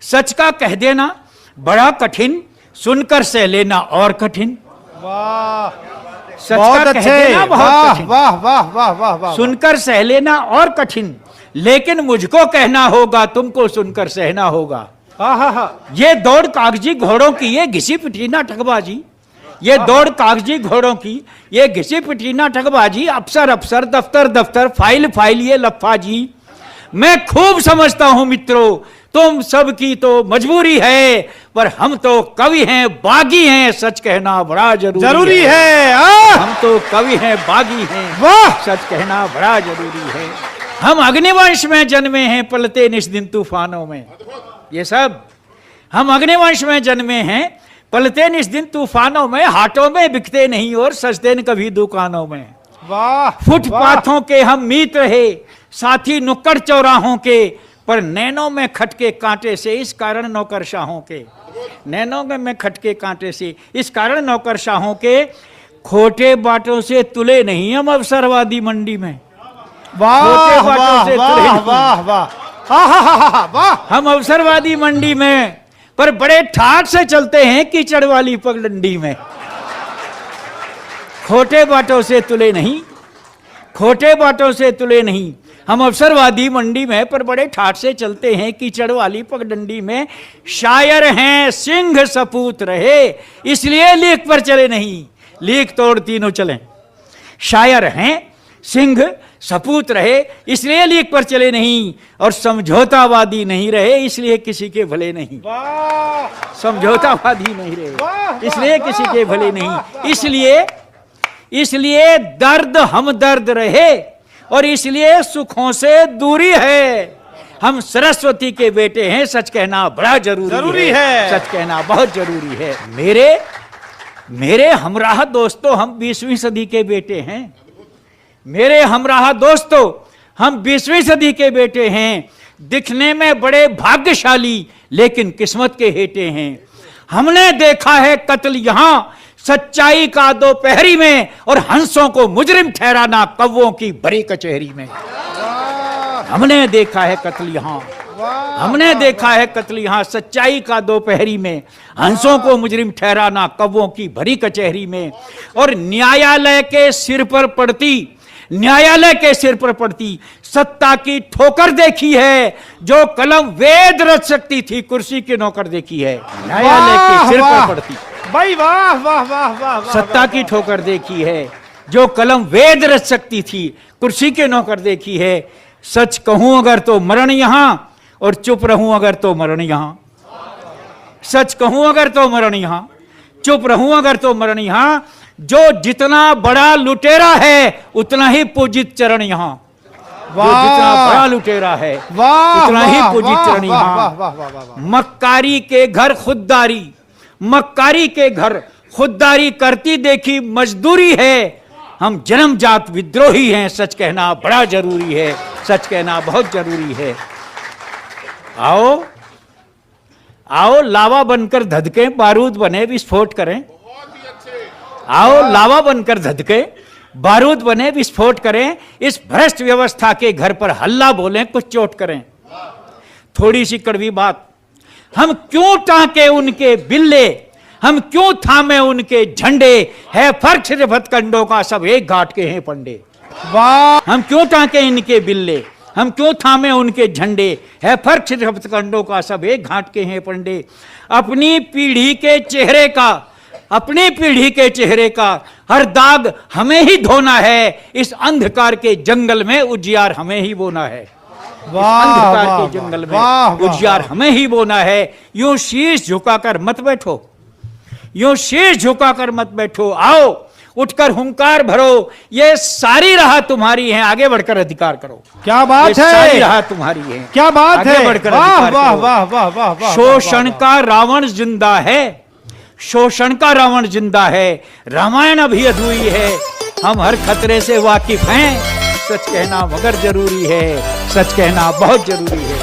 सच का कह देना बड़ा कठिन, सुनकर सह लेना और कठिन। वाह, सच बहुत का कह अच्छे, देना बहुत वाह कठिन, वाह वाह वाह वाह वाह, सुनकर सह लेना और कठिन, लेकिन मुझको कहना होगा, तुमको सुनकर सहना होगा। ये दौड़ कागजी घोड़ों की, ये घिसी पिटी ना ठगबाजी, ये दौड़ कागजी घोड़ों की, ये घिसी पिटी ना ठगबाजी, अफसर अफसर, दफ्तर दफ्तर, फाइल फाइल, ये लफ्फाजी। मैं खूब समझता हूं मित्रों, तुम सबकी तो मजबूरी है, पर हम तो कवि हैं, बागी हैं, सच कहना बड़ा जरूरी है। हम तो कवि हैं, बागी हैं, वाह, सच कहना बड़ा जरूरी है। हम अग्निवंश में जन्मे हैं, पलते निस्दिन तूफानों में। ये सब हम अग्निवंश में जन्मे हैं, पलते निस्दिन तूफानों में, हाटों में बिकते नहीं और सजते न कभी दुकानों में। वाह, फुटपाथों के हम मीत रहे, साथी नुक्कड़ चौराहों के, पर नैनों में खटके कांटे से, इस कारण नौकरशाहों के, नैनों में खटके कांटे से, इस कारण नौकरशाहों के, खोटे बाटों से तुले नहीं हम अवसरवादी मंडी में। वाह खोटे बाटों से तुले वाह नहीं। वाह वाह, वाह, हम अवसरवादी मंडी में, पर बड़े ठाट से चलते हैं कीचड़ वाली पगडंडी में। खोटे बाटों से तुले नहीं, खोटे बाटों से तुले नहीं, हम अवसरवादी मंडी में, पर बड़े ठाट से चलते हैं कीचड़ वाली पगडंडी में। शायर हैं सिंह सपूत रहे, इसलिए लीक पर चले नहीं, लीक तोड़ तीनों चले। शायर हैं सिंह सपूत रहे, इसलिए लीक पर चले नहीं, और समझौतावादी नहीं रहे, इसलिए किसी के भले नहीं। समझौतावादी नहीं रहे, इसलिए किसी के भले नहीं, इसलिए दर्द हम दर्द रहे, और इसलिए सुखों से दूरी है। हम सरस्वती के बेटे हैं, सच कहना बड़ा जरूरी है। सच कहना बहुत जरूरी है। मेरे हमराह दोस्तों, हम 20वीं सदी के बेटे हैं। मेरे हमराह दोस्तों, हम 20वीं सदी के बेटे हैं। दिखने में बड़े भाग्यशाली, लेकिन किस्मत के हेटे हैं। हमने देखा है कत्ल यहां सच्चाई का दोपहरी में, और हंसों को मुजरिम ठहराना कौवों की बड़ी कचहरी में। हमने देखा है कत्ल यहां, हमने देखा है कत्ल यहां सच्चाई का दोपहरी में, हंसों को मुजरिम ठहराना कौवों की भरी कचहरी में। और न्यायालय के सिर पर पड़ती, न्यायालय के सिर पर पड़ती सत्ता की ठोकर देखी है, जो कलम वेद रच सकती थी, कुर्सी के नौकर देखी है। न्यायालय के सिर पर पड़ती भाई, वाह वाह वाह वाह, सत्ता की ठोकर देखी है, जो कलम वेद रच सकती थी, कुर्सी के नौकर देखी है। सच कहूं अगर तो मरण यहां, और चुप रहूं अगर तो मरण यहां। सच कहूं अगर तो मरण यहां, चुप रहूं अगर तो मरण यहां। जो जितना बड़ा लुटेरा है, उतना ही पूजित चरण यहां। जो जितना बड़ा लुटेरा है, उतना ही पूजित चरण यहां। मक्कारी के घर खुददारी, मक्कारी के घर खुददारी करती देखी मजदूरी है। हम जन्मजात विद्रोही हैं, सच कहना बड़ा जरूरी है। सच कहना बहुत जरूरी है। आओ आओ लावा बनकर धधके, बारूद बने विस्फोट करें। आओ लावा बनकर धधके, बारूद बने विस्फोट करें। इस भ्रष्ट व्यवस्था के घर पर हल्ला बोलें, कुछ चोट करें। थोड़ी सी कड़वी बात, हम क्यों टांके उनके बिल्ले, हम क्यों थामे उनके झंडे, है फर्क सिर्फ हथकंडों का, सब एक घाट के हैं पंडे। वाह, हम क्यों टांके इनके बिल्ले, हम क्यों थामे उनके झंडे, है फर्क सिर्फ हथकंडों का, सब एक घाट के हैं पंडे। अपनी पीढ़ी के चेहरे का, अपनी पीढ़ी के चेहरे का हर दाग हमें ही धोना है। इस अंधकार के जंगल में उजियार हमें ही बोना है। अंधकार के जंगल में उजियार हमें ही बोना है। यूं शीश झुकाकर मत बैठो, यूं शीश झुकाकर मत बैठो। आओ उठकर हुंकार भरो, ये सारी राह तुम्हारी है, आगे बढ़कर अधिकार करो। क्या बात है, सारी राह तुम्हारी है, क्या बात है, आगे बढ़कर वाह वाह वाह वाह वाह। शोषण का रावण जिंदा है, शोषण का रावण जिंदा है। रामायण अभी अधूरी है, हम हर खतरे से वाकिफ हैं। सच कहना मगर जरूरी है, सच कहना बहुत जरूरी है।